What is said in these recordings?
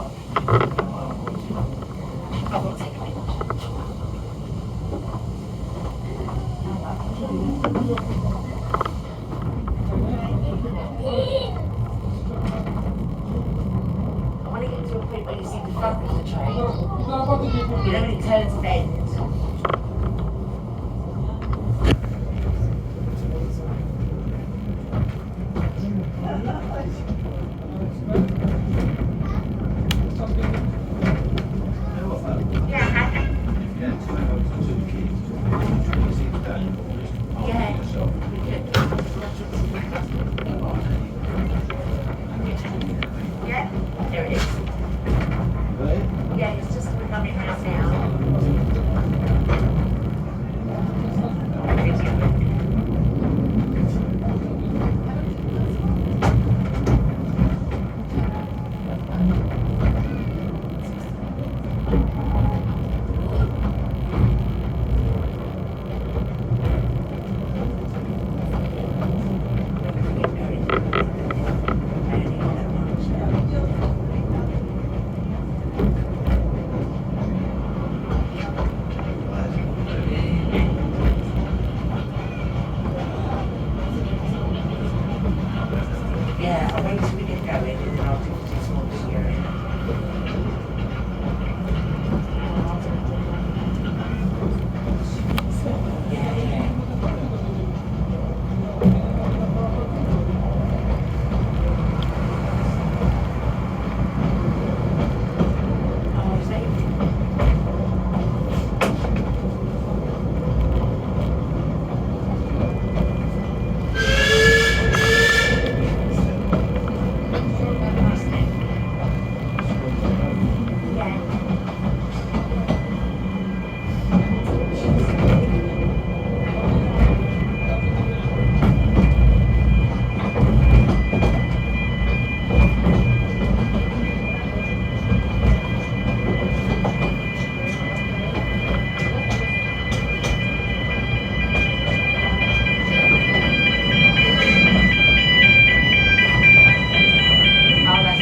I will take a picture. I want to get to a point where you see the front of the train. You know when it turns bend. There it is. Yeah, it's just coming out now. Yeah, I'll wait till we get going and then I'll do this one here. Oh, is that Oh, that's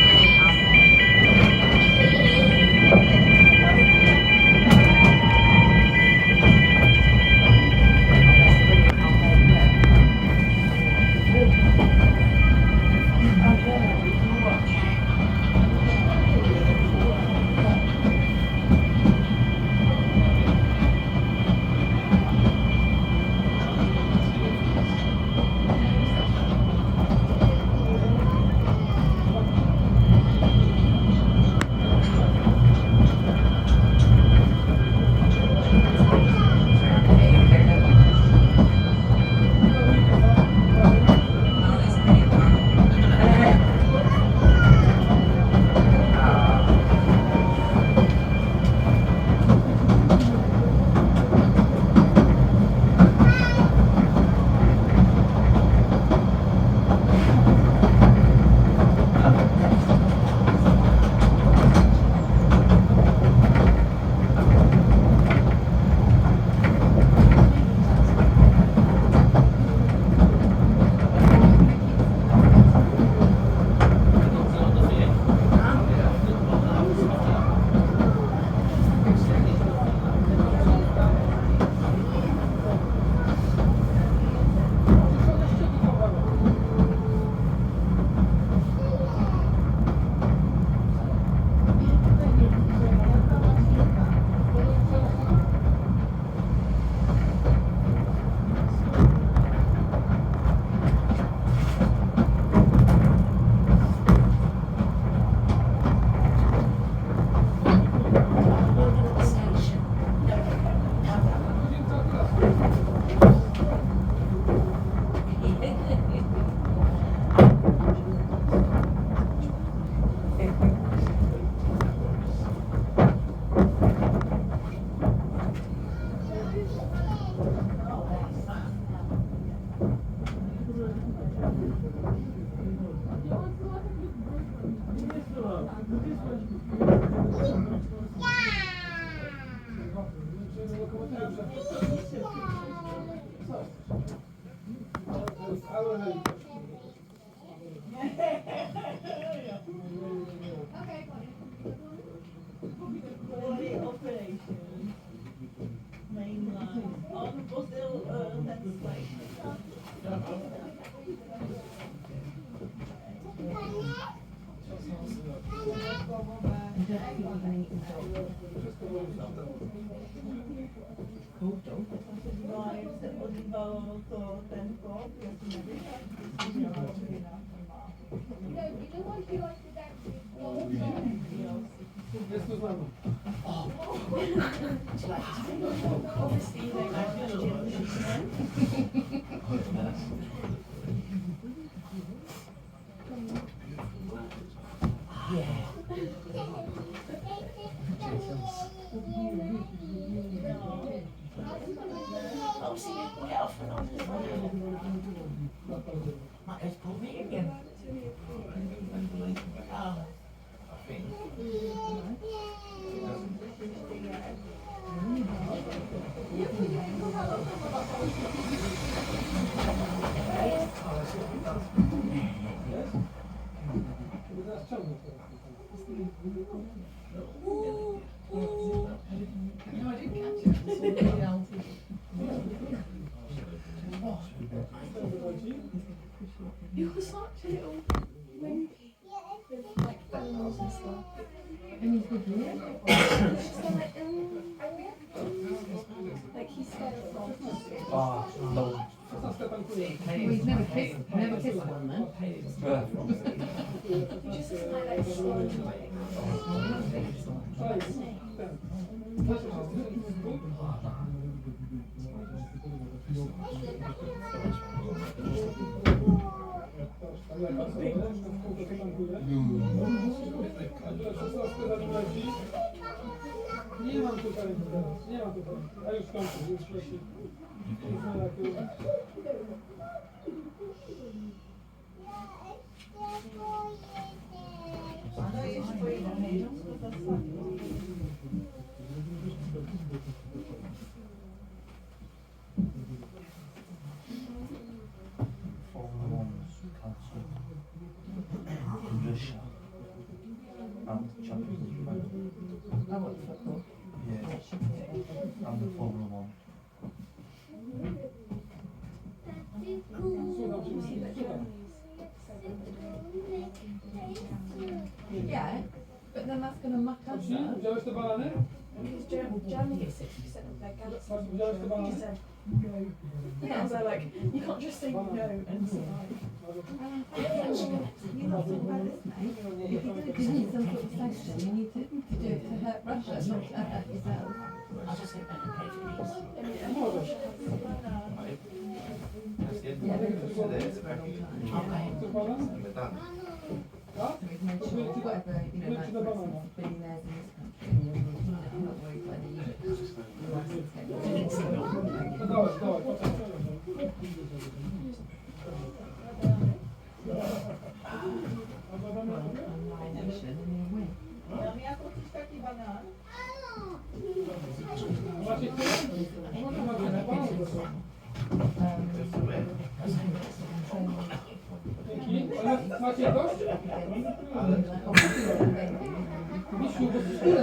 Jest tu z nami. Obviously, you don't like Yeah. Obviously, you can get off and on as well. Might go to Port again. Oh. No, I didn't catch it. I saw the else. You were such a little monkey with like bones and stuff. And he's good, yeah? She's kind of like he's scared of frogs. Oh, no. Well, he's never kissed one then. He just doesn't like slimy things. Nie mam tutaj teraz, nie mam tutaj. A już kończę, już leci. And Champions League final. I watch football. Yeah. And the Formula One. Yeah, but then that's going to muck us up. Widziałeś te banany? Because Germany get 60% of their cancer. Widziałeś te banany? He said no. Yeah, so like you can't just say no and survive. You not talk about this, mate. If you're going to need some sort of sanction, you need to do it to hurt Russia, not to hurt yourself. I'll just get back and pay for these. Możesz. Okay. Chcesz banan? Tak? So we've made sure whatever, like for instance, billionaires in this country, I'm not worried whether you No dawaj, dawaj, poczekaj. Macie chwilę? Może macie na banan? Dzięki. Ale macie dość? Misiu, bo ty tyle.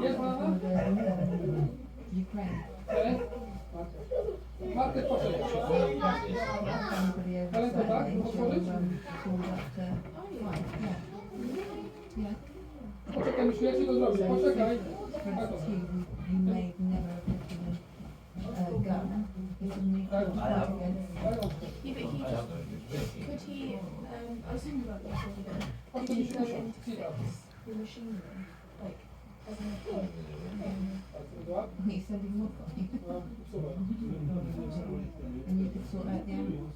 Jest banana? Ukraine. Cześć. Markę poczekaj. Kalenkę, tak? Otworzyć? Poczekaj, Misiu, ja ci to zrobię. Poczekaj. Tak to. He may never have given a gun. It's a nuclear fight against. Yeah, but he just could he? I was thinking about this the other day. Could he go in to fix the machinery, like as an He's sending more for you. Super. And you could sort out the animals.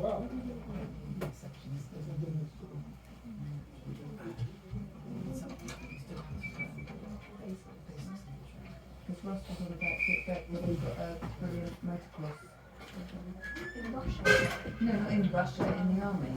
Wow. Because Ross was on about it back when he got a brilliant motocross. in Russia? No, not in Russia, in the army.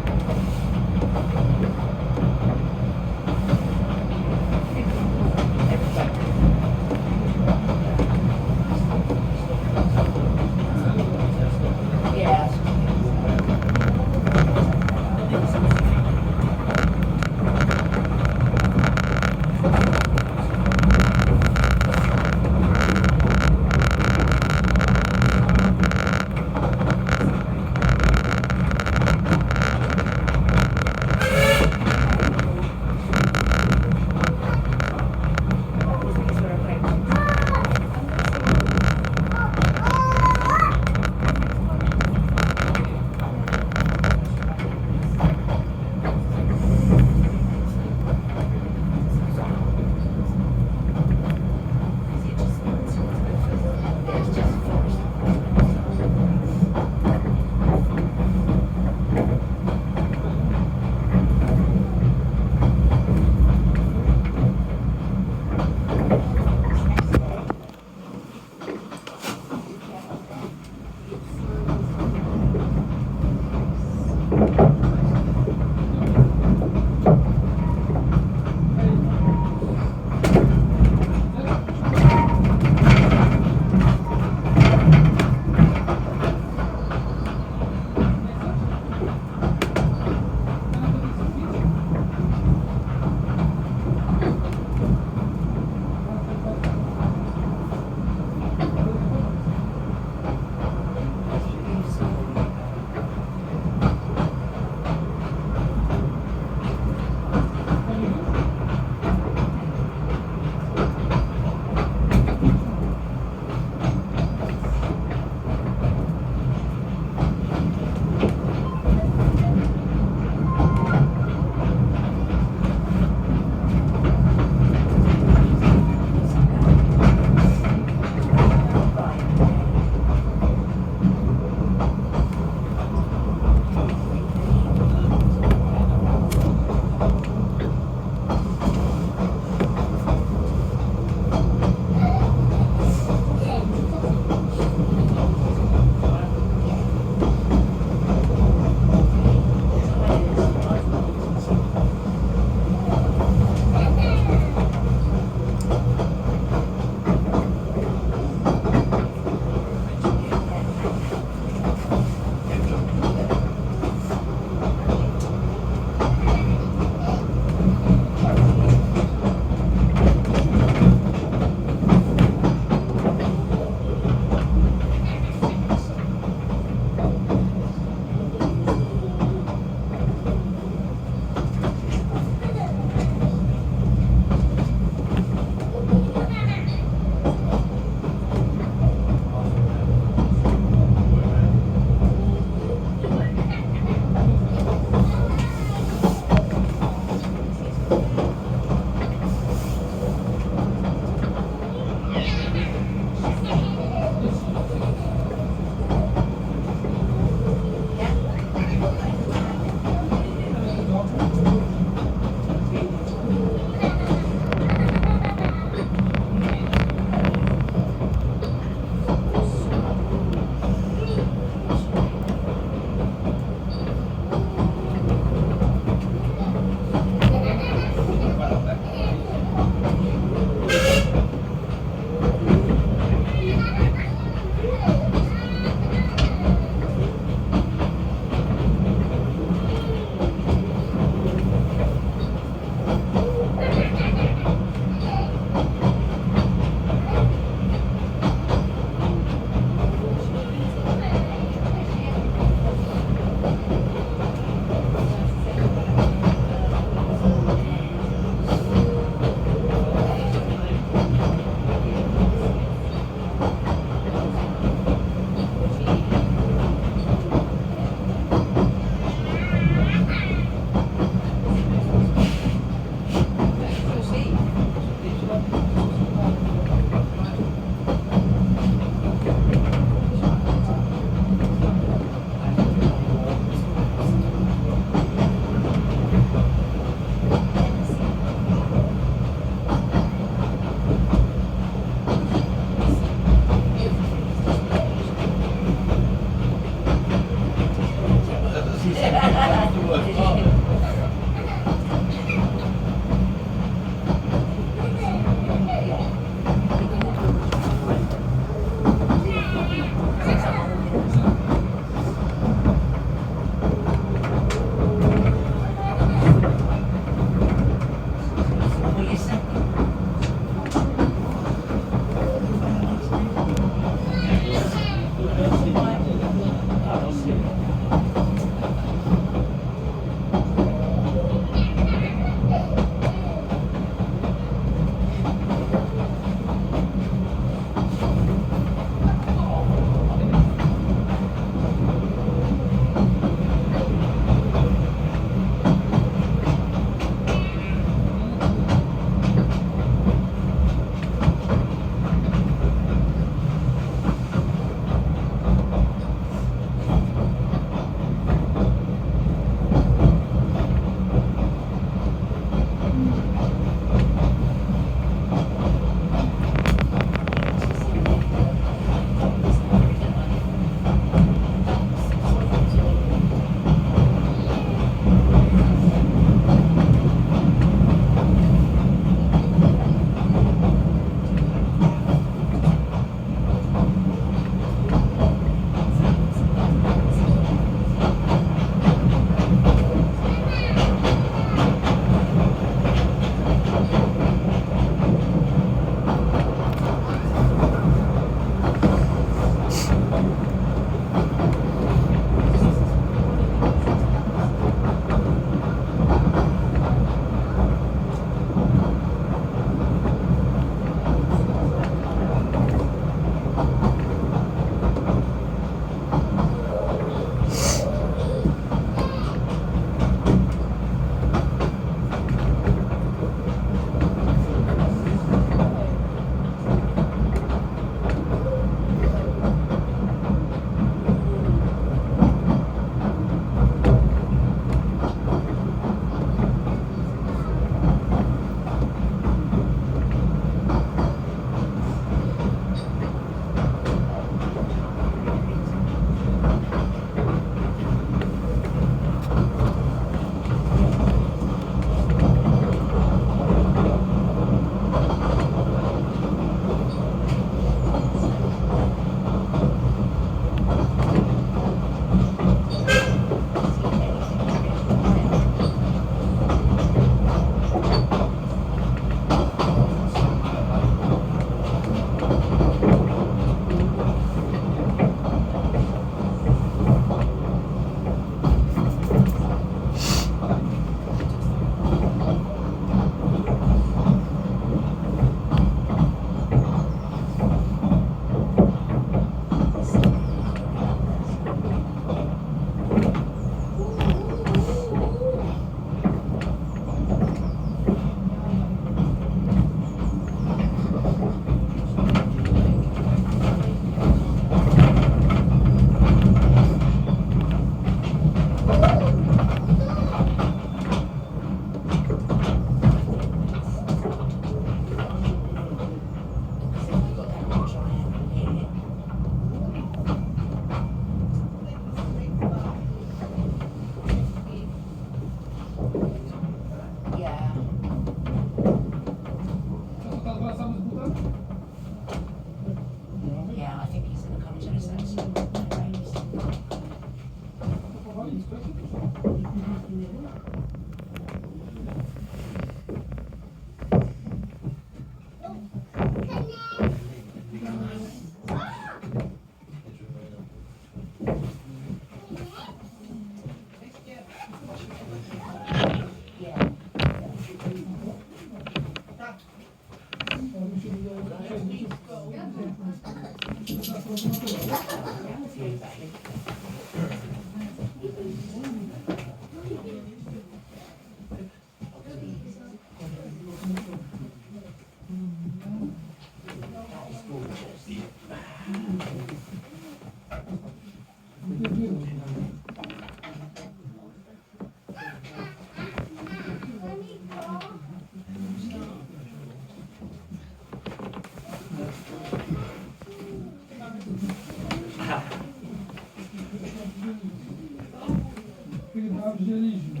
Chyba wzięliśmy.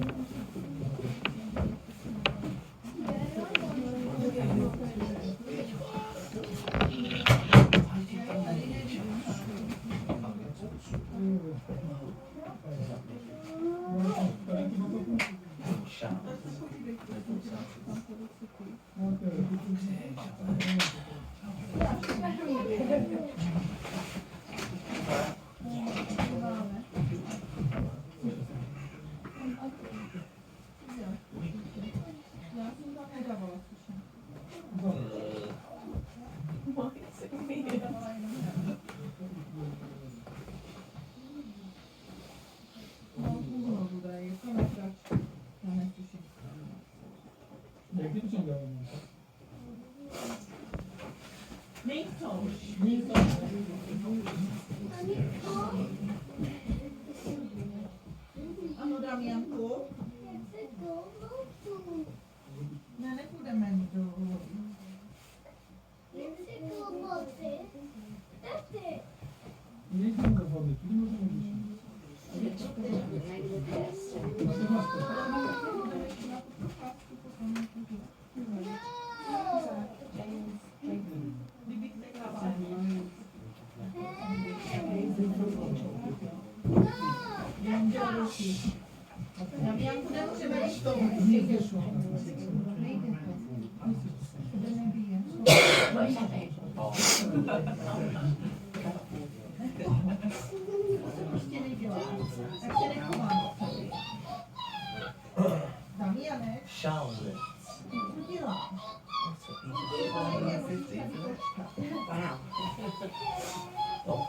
Jak nie wyciągałem? Ano Damianku? No ale půjdeme do vody. Nie idziemy do wody, tu nie możemy iść. Damianku, nemůžeme jít do vody. Prostě nedělá. Tak se nechovám. Damiane, Shower. co děláš? Wow.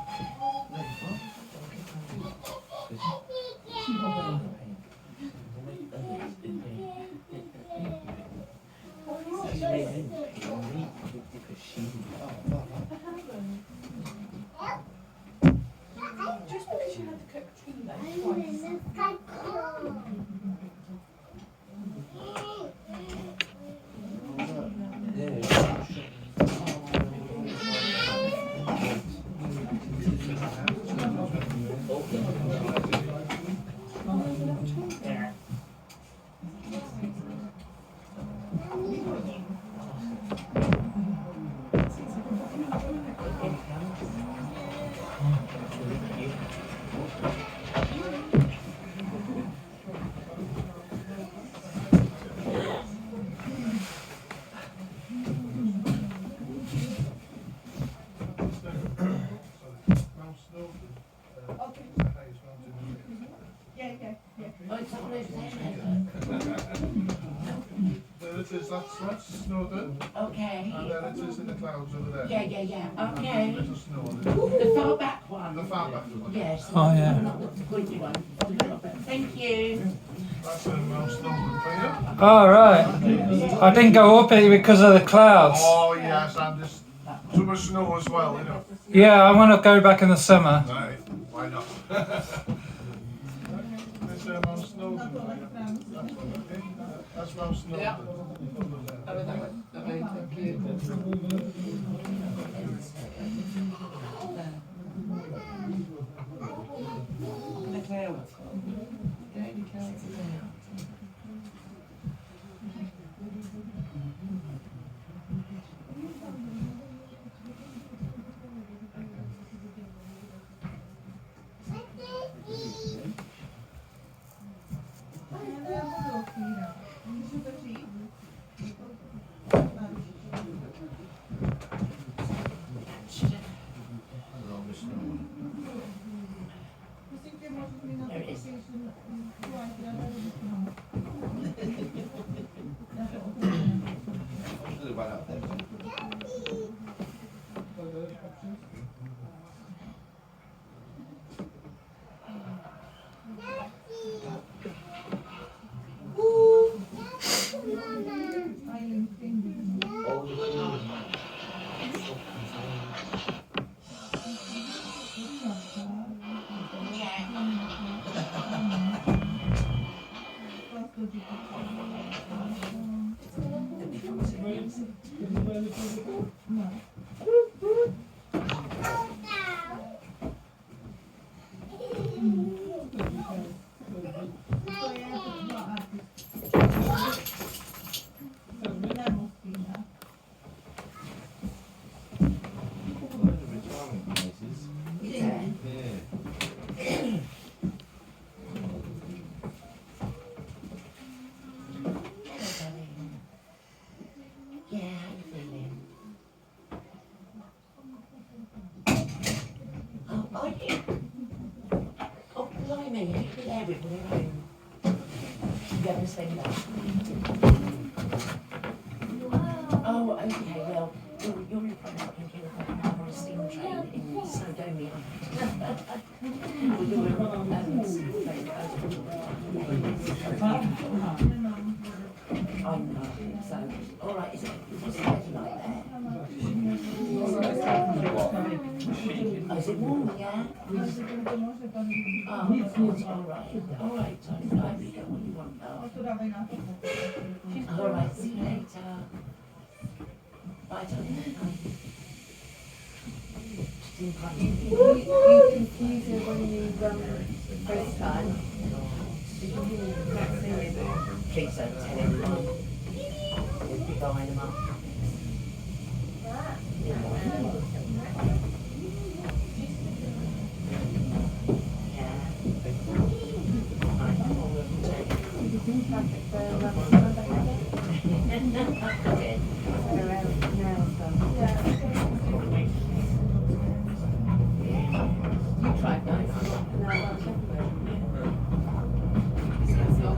Just because you had to cook tea like twice. There it is, that's Snowdon, Okay. and then it is in the clouds over there. Yeah. Okay. Little snow on it. The far back one. The far back one. Yes. Oh, yeah. Not the pointy one. Thank you. That's Mount Snowdon for you. Oh, right. I didn't go up it because of the clouds. Oh yes, and there's too much snow as well, you know. Yeah, I want to go back in the summer. Right, why not? There's Mount Snowdon for you. That's Mount Snowdon. Yeah. Thank you. The clouds. The only clouds are there. me, you be there with me home. You go and spend that. Oh, okay, well, you're in front of thinking about a steam train in Snowdonia. Well, you're steam train. I'm not, so, alright, is it, what's the weather like there? Oh, is it warm, yeah? Oh, alright, Tony, I really get what you want now. Alright, see you later. Bye, Tony. You confuse her when you FaceTime. Did you hear that singing? Please don't tell anyone. We'll be buying them up. Yeah. I know we'll take. Okay. You tried that? No,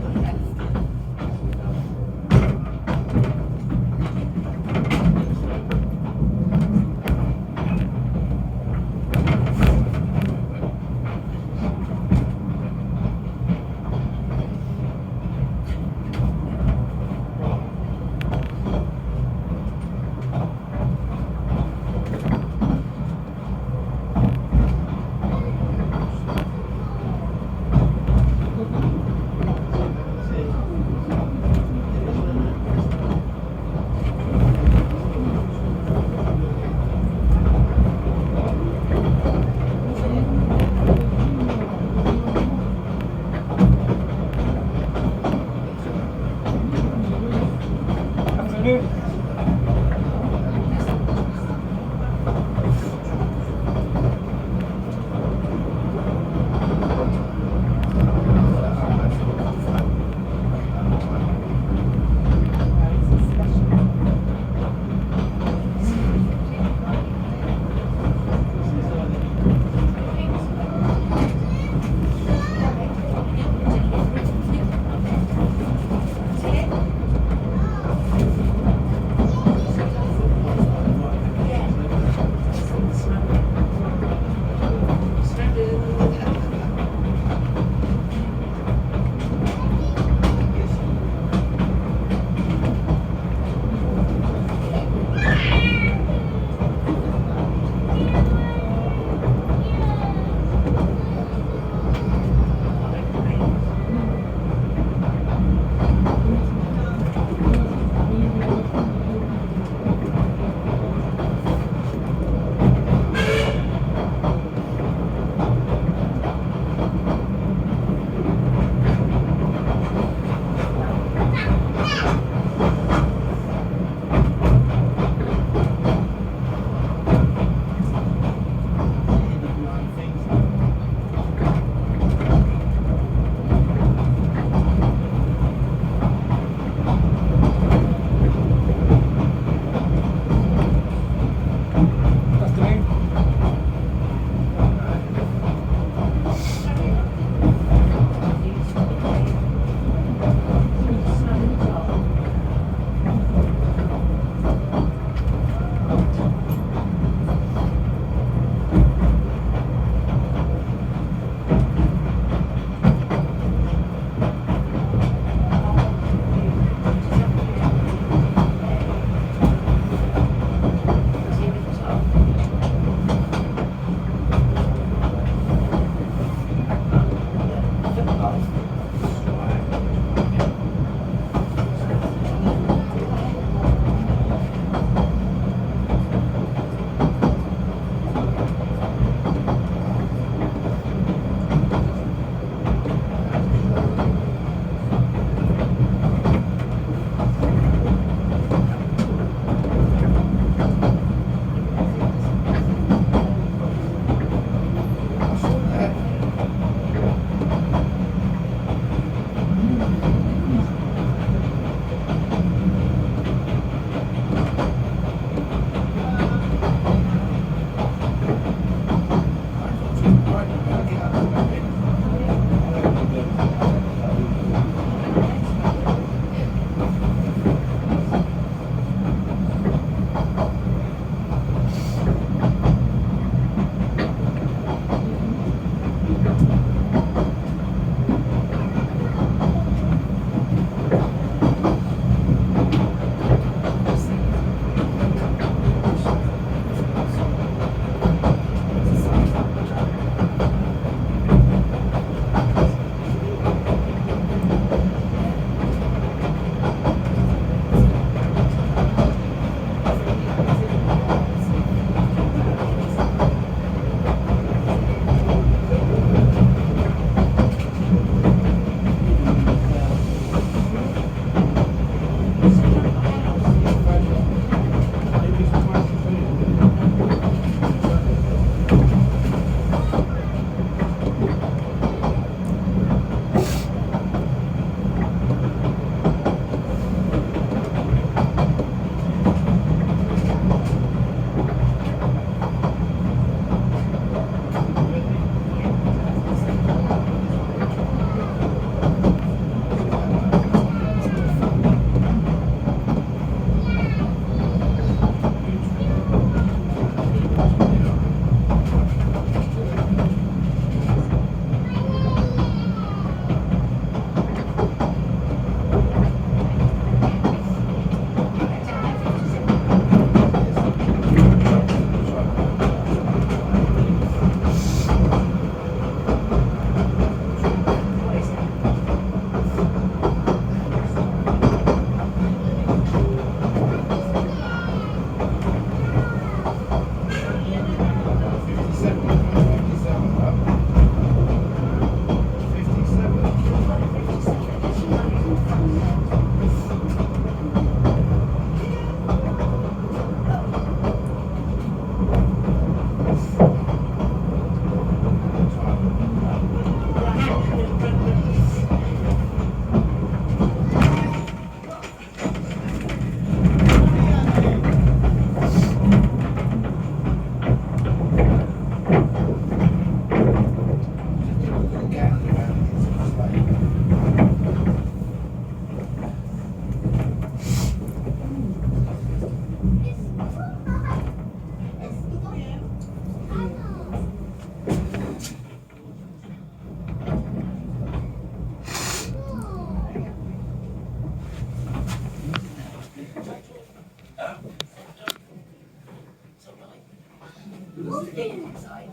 inside.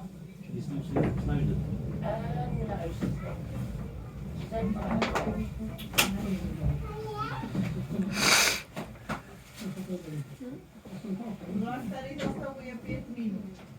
She's still Snowden. No, she's not. She's only No, a 4 zostało je 5 minut.